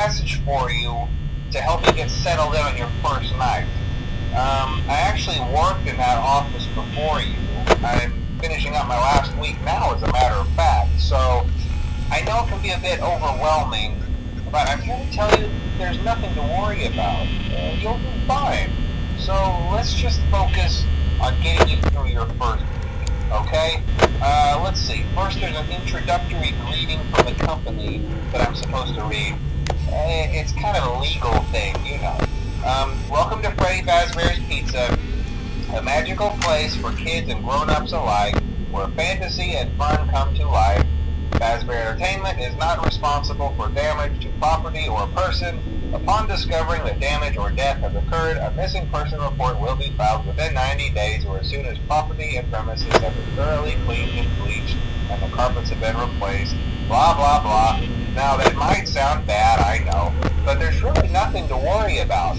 message for you to help you get settled in on your first night. I actually worked in that office before you. I'm finishing up my last week now, as a matter of fact, so I know it can be a bit overwhelming, but I'm here to tell you there's nothing to worry about. You'll be fine. So let's just focus on getting you through your first week, okay? Let's see. First, there's an introductory greeting from the company that I'm supposed to read. It's kind of a legal thing, you know. Welcome to Freddy Fazbear's Pizza, a magical place for kids and grown-ups alike, where fantasy and fun come to life. Fazbear Entertainment is not responsible for damage to property or person. Upon discovering that damage or death has occurred, a missing person report will be filed within 90 days or as soon as property and premises have been thoroughly cleaned and bleached and the carpets have been replaced. Blah, blah, blah. Now, that might sound bad, I know, but there's really nothing to worry about.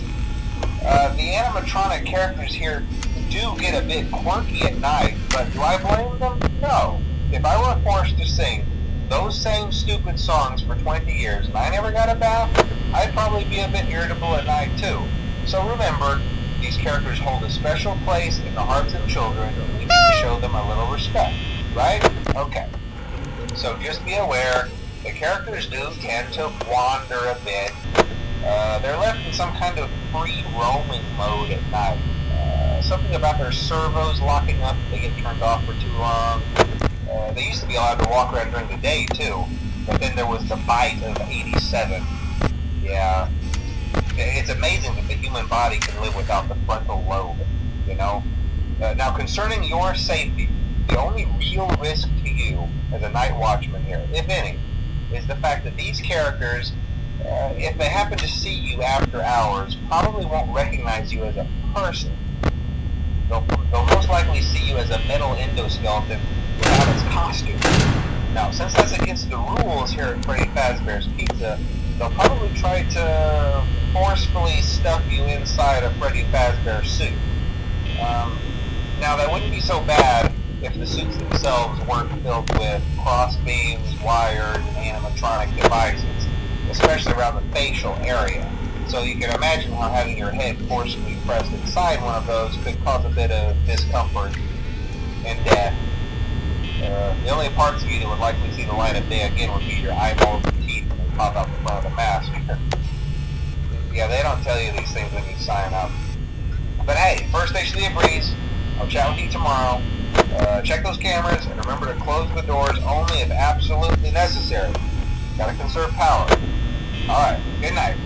The animatronic characters here do get a bit quirky at night, but do I blame them? No. If I were forced to sing those same stupid songs for 20 years and I never got a bath, I'd probably be a bit irritable at night too. So remember, these characters hold a special place in the hearts of children and we need to show them a little respect, right? Okay. So just be aware, the characters do tend to wander a bit. They're left in some kind of free roaming mode at night. Something about their servos locking up if they get turned off for too long. They used to be allowed to walk around during the day too, but then there was the bite of 87. Yeah, it's amazing that the human body can live without the frontal lobe, you know? Now, concerning your safety, the only real risk to you as a night watchman here, if any, is the fact that these characters, if they happen to see you after hours, probably won't recognize you as a person. They'll most likely see you as a metal endoskeleton without its costume. Now, since that's against the rules here at Freddy Fazbear's Pizza, they'll probably try to forcefully stuff you inside a Freddy Fazbear suit. Now, that wouldn't be so bad if the suits themselves weren't filled with crossbeams, wires, and animatronic devices, especially around the facial area. So you can imagine how having your head forcibly pressed inside one of those could cause a bit of discomfort and death. The only parts of you that would likely see the light of day again would be your eyeballs and teeth when they pop out the front of the mask. Yeah, they don't tell you these things when you sign up. But hey, first station of the breeze. I'll chat with you tomorrow. Check those cameras and remember to close the doors only if absolutely necessary. Gotta conserve power. Alright, good night.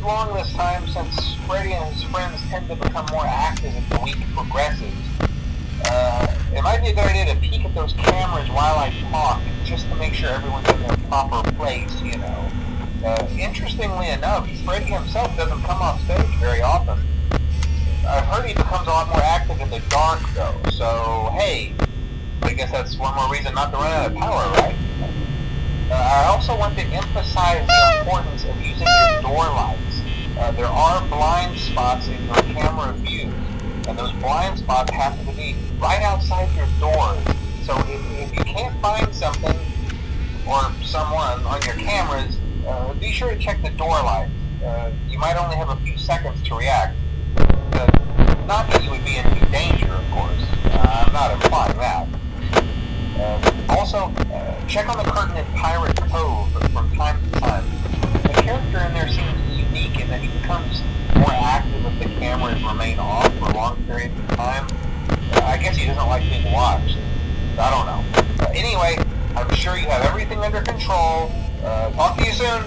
long this time since Freddy and his friends tend to become more active as the week progresses. It might be a good idea to peek at those cameras while I talk, just to make sure everyone's in their proper place, you know. Interestingly enough, Freddy himself doesn't come off stage very often. I've heard he becomes a lot more active in the dark, though, so hey, I guess that's one more reason not to run out of power, right? I also want to emphasize the importance of using your door lights. There are blind spots in your camera views, and those blind spots happen to be right outside your doors. So if you can't find something or someone on your cameras, be sure to check the door lights. You might only have a few seconds to react. Not that you would be in any danger, of course. I'm not implying that. Also, check on the curtain in Pirate Cove from time to time. The character in there seems unique in that he becomes more active if the cameras remain off for long periods of time. I guess he doesn't like being watched. I don't know. Anyway, I'm sure you have everything under control. Talk to you soon.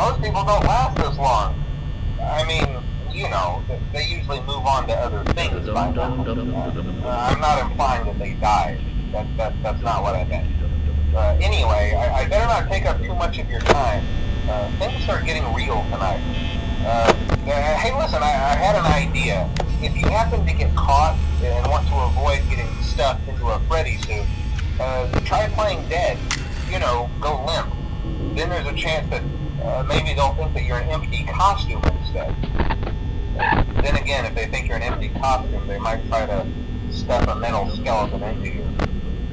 most people don't last this long. I mean, you know, they usually move on to other things by now. I'm not implying that they died. That's not what I meant. Anyway, I better not take up too much of your time. Things are getting real tonight. Hey, listen, I had an idea. If you happen to get caught and want to avoid getting stuffed into a Freddy suit, try playing dead. You know, go limp. Then there's a chance that maybe they'll think that you're an empty costume instead. Then again, if they think you're an empty costume, they might try to stuff a metal skeleton into you.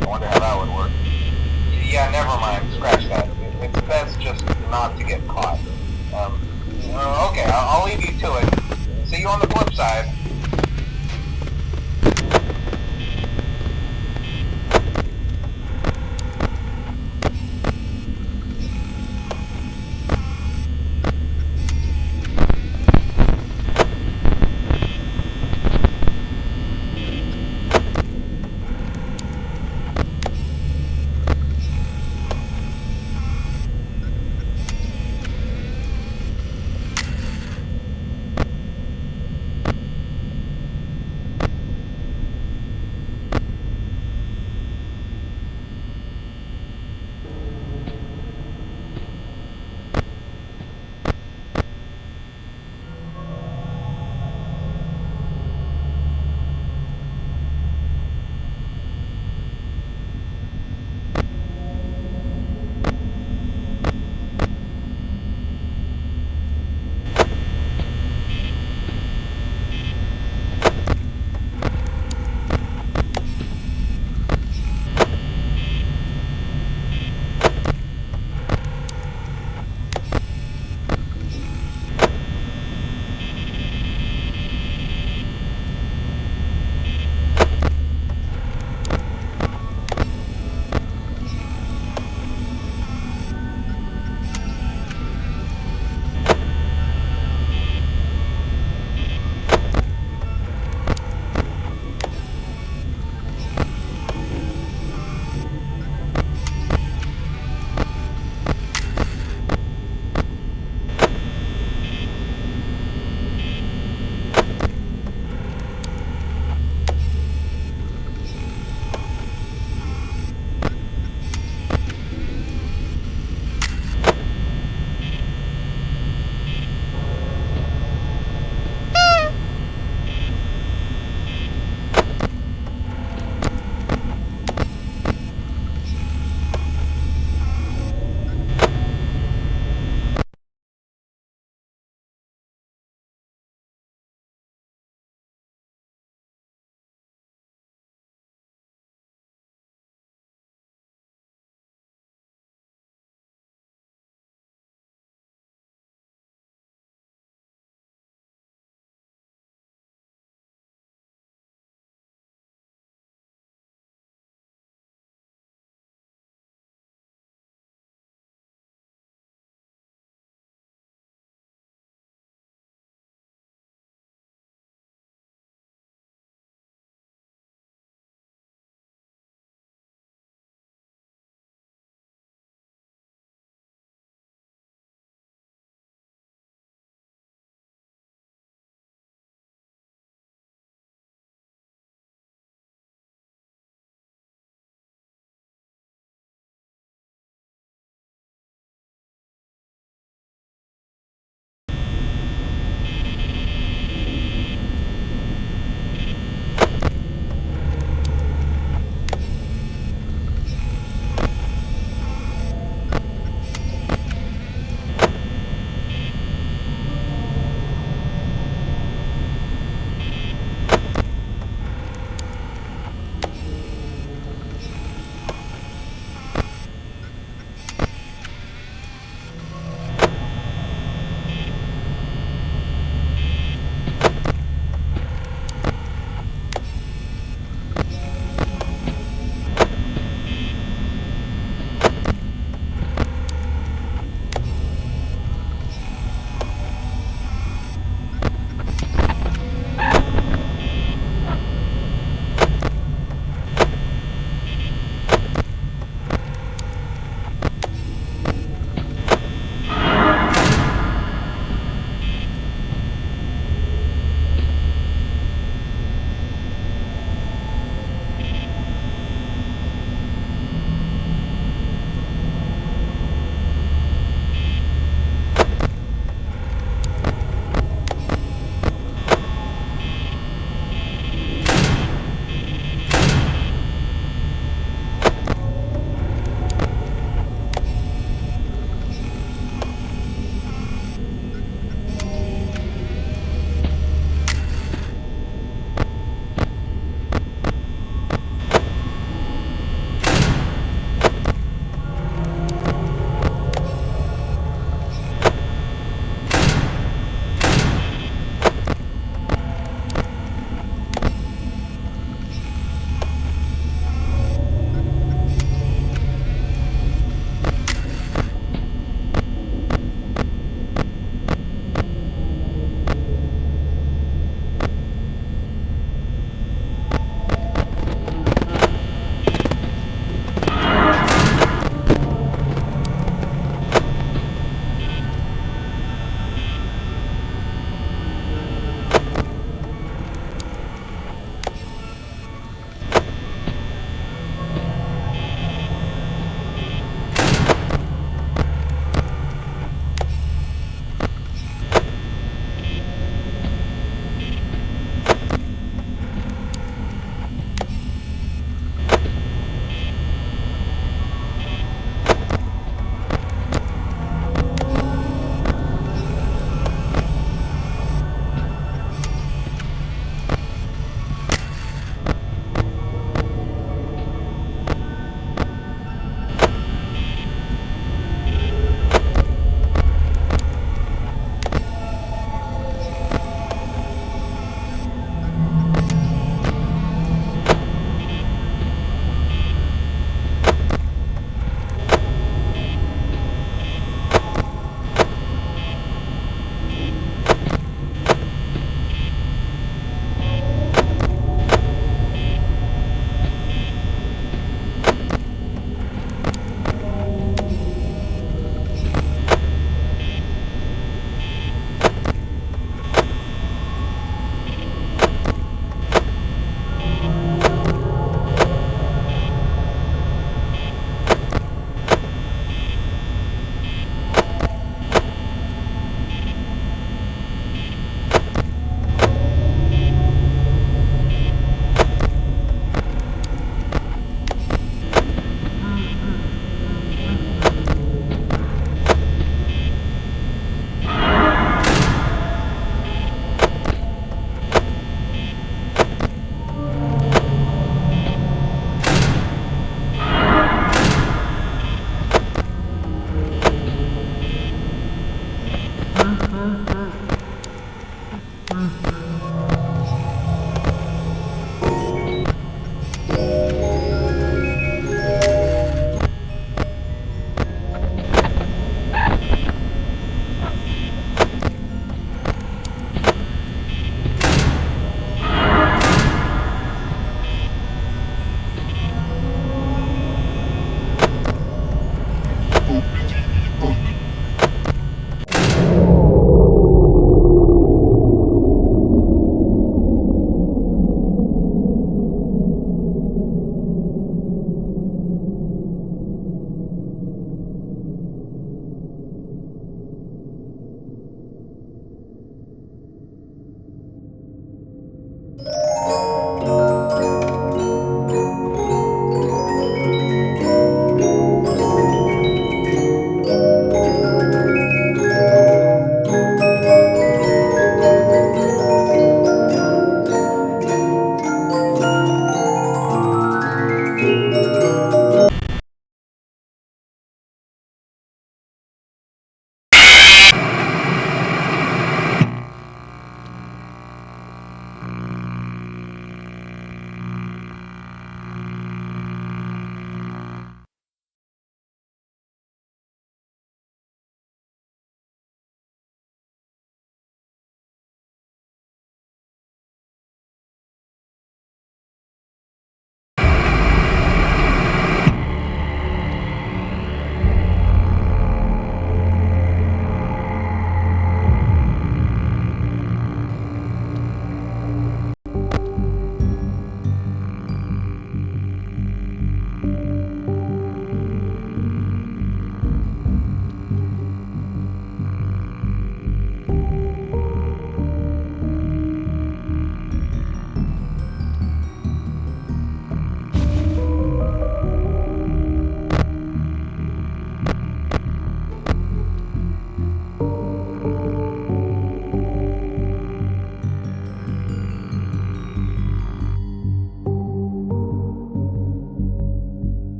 I wonder how that would work. Yeah, never mind. Scratch that. It's best just not to get caught. Okay, I'll leave you to it. See you on the flip side.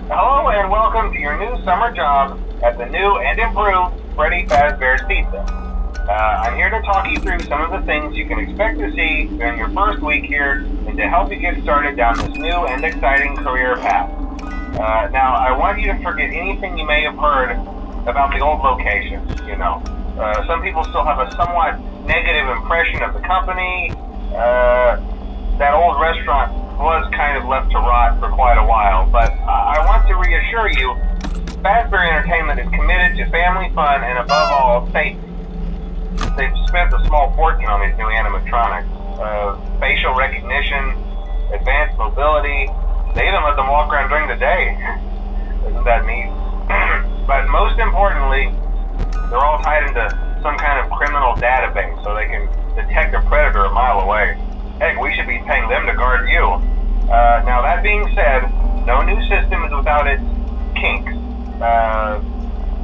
Hello and welcome to your new summer job at the new and improved Freddy Fazbear's Pizza. I'm here to talk you through some of the things you can expect to see during your first week here and to help you get started down this new and exciting career path. Now, I want you to forget anything you may have heard about the old location, you know. Some people still have a somewhat negative impression of the company. That old restaurant was kind of left to rot for quite a while, but I want to reassure you, Fazbear Entertainment is committed to family fun and above all, safety. They've spent a small fortune on these new animatronics. Facial recognition, advanced mobility, they even let them walk around during the day. Isn't that neat? But most importantly, they're all tied into some kind of criminal database so they can detect a predator a mile away. Heck, we should be paying them to guard you. Now that being said, no new system is without its kinks.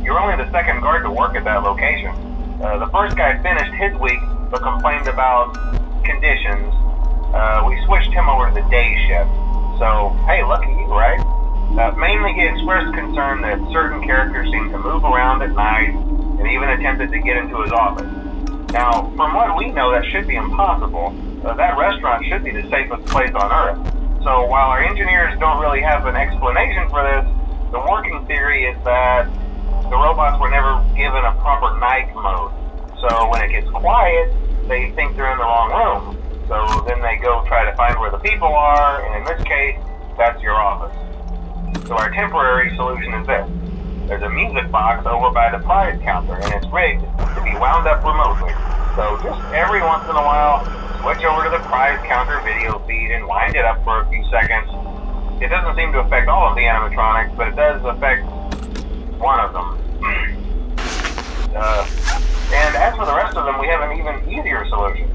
You're only the second guard to work at that location. The first guy finished his week but complained about conditions. We switched him over to the day shift. So, hey, lucky you, right? Mainly he expressed concern that certain characters seemed to move around at night and even attempted to get into his office. Now, from what we know, that should be impossible. That restaurant should be the safest place on Earth. So while our engineers don't really have an explanation for this, the working theory is that the robots were never given a proper night mode. So when it gets quiet, they think they're in the wrong room. So then they go try to find where the people are, and in this case, that's your office. So our temporary solution is this. There's a music box over by the prize counter, and it's rigged to be wound up remotely. So just every once in a while, switch over to the prize counter video feed and wind it up for a few seconds. It doesn't seem to affect all of the animatronics, but it does affect one of them. And as for the rest of them, we have an even easier solution.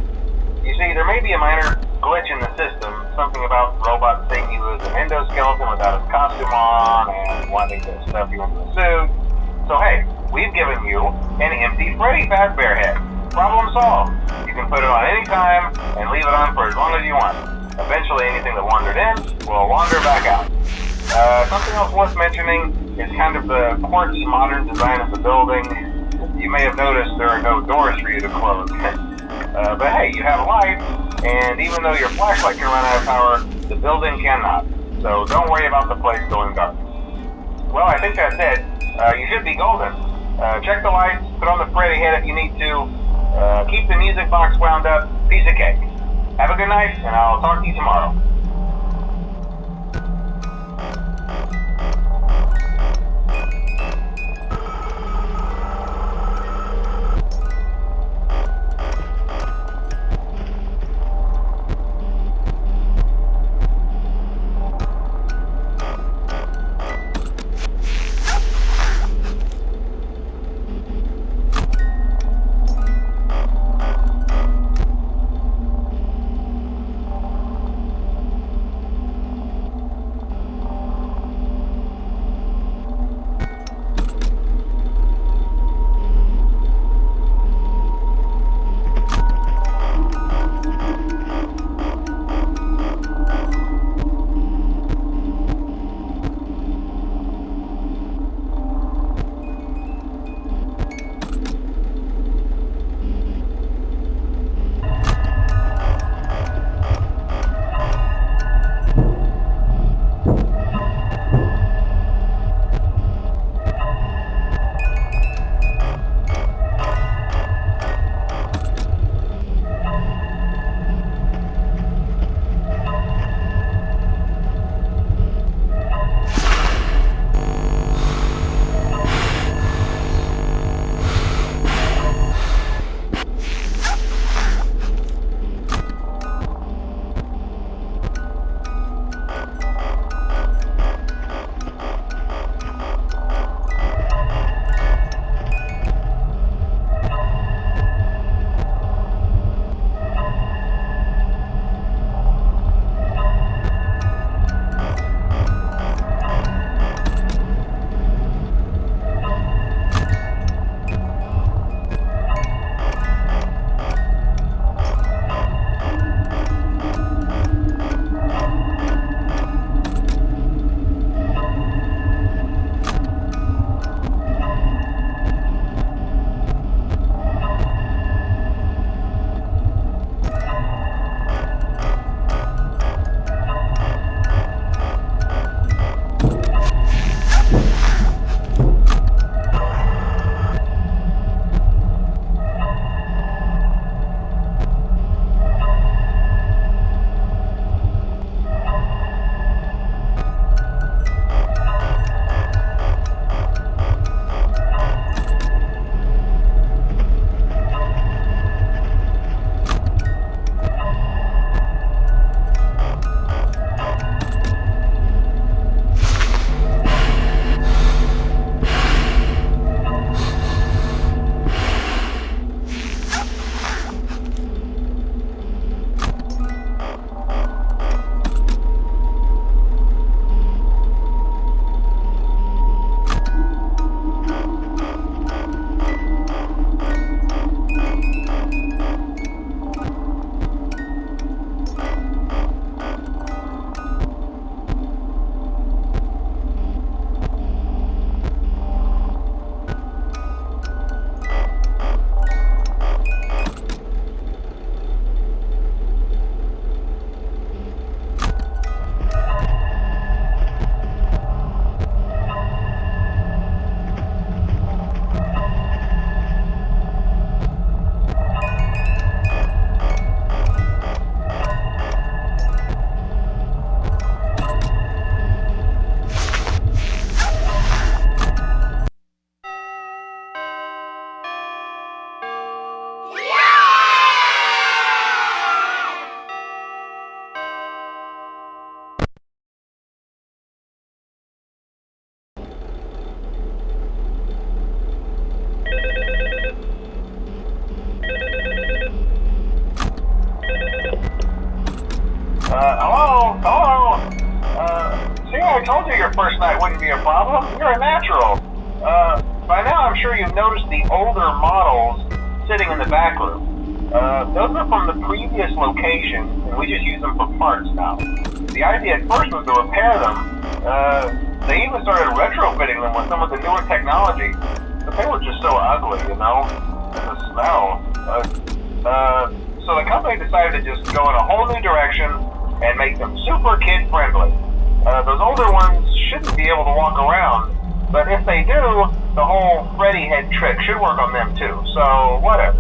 You see, there may be a minor glitch in the system, something about robots seeing you as an endoskeleton without his costume on and wanting to stuff you into a suit. So hey, we've given you an empty Freddy Fazbear head. Problem solved. You can put it on any time and leave it on for as long as you want. Eventually anything that wandered in will wander back out. Something else worth mentioning is kind of the quirky modern design of the building. You may have noticed there are no doors for you to close. But hey, you have a light, and even though your flashlight can run out of power, the building cannot. So don't worry about the place going dark. Well, I think that's it. You should be golden. Check the lights, put on the Freddy head if you need to. Keep the music box wound up. Piece of cake. Have a good night, and I'll talk to you tomorrow. See, I told you your first night wouldn't be a problem. You're a natural. By now, I'm sure you've noticed the older models sitting in the back room. Those are from the previous location, and we just use them for parts now. The idea at first was to repair them. They even started retrofitting them with some of the newer technology, but they were just so ugly, you know? And the smell. So the company decided to just go in a whole new direction and make them super kid-friendly. Those older ones shouldn't be able to walk around, but if they do, the whole Freddy head trick should work on them too, so whatever.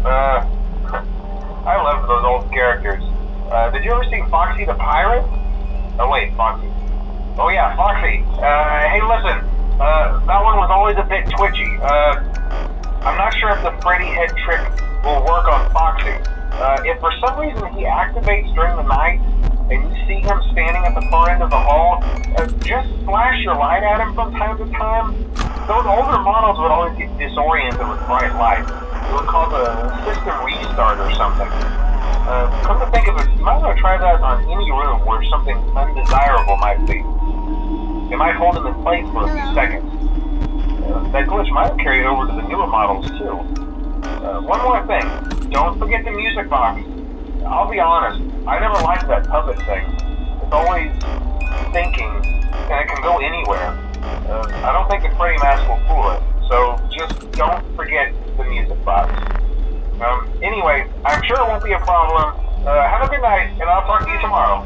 I loved those old characters. Did you ever see Foxy the Pirate? Oh wait, Foxy. Oh yeah, Foxy. Hey listen, that one was always a bit twitchy. I'm not sure if the Freddy head trick will work on Foxy. If for some reason he activates during the night, and you see him standing at the far end of the hall, just flash your light at him from time to time. Those older models would always get disoriented with bright light. It would cause a system restart or something. Come to think of it, you might want to try that on any room where something undesirable might be. It might hold him in place for a few seconds. That glitch might have carried over to the newer models too. One more thing, don't forget the music box. I'll be honest, I never liked that puppet thing. It's always thinking, and it can go anywhere. I don't think the Freddy mask will fool it, so just don't forget the music box. Anyway, I'm sure it won't be a problem. Have a good night, and I'll talk to you tomorrow.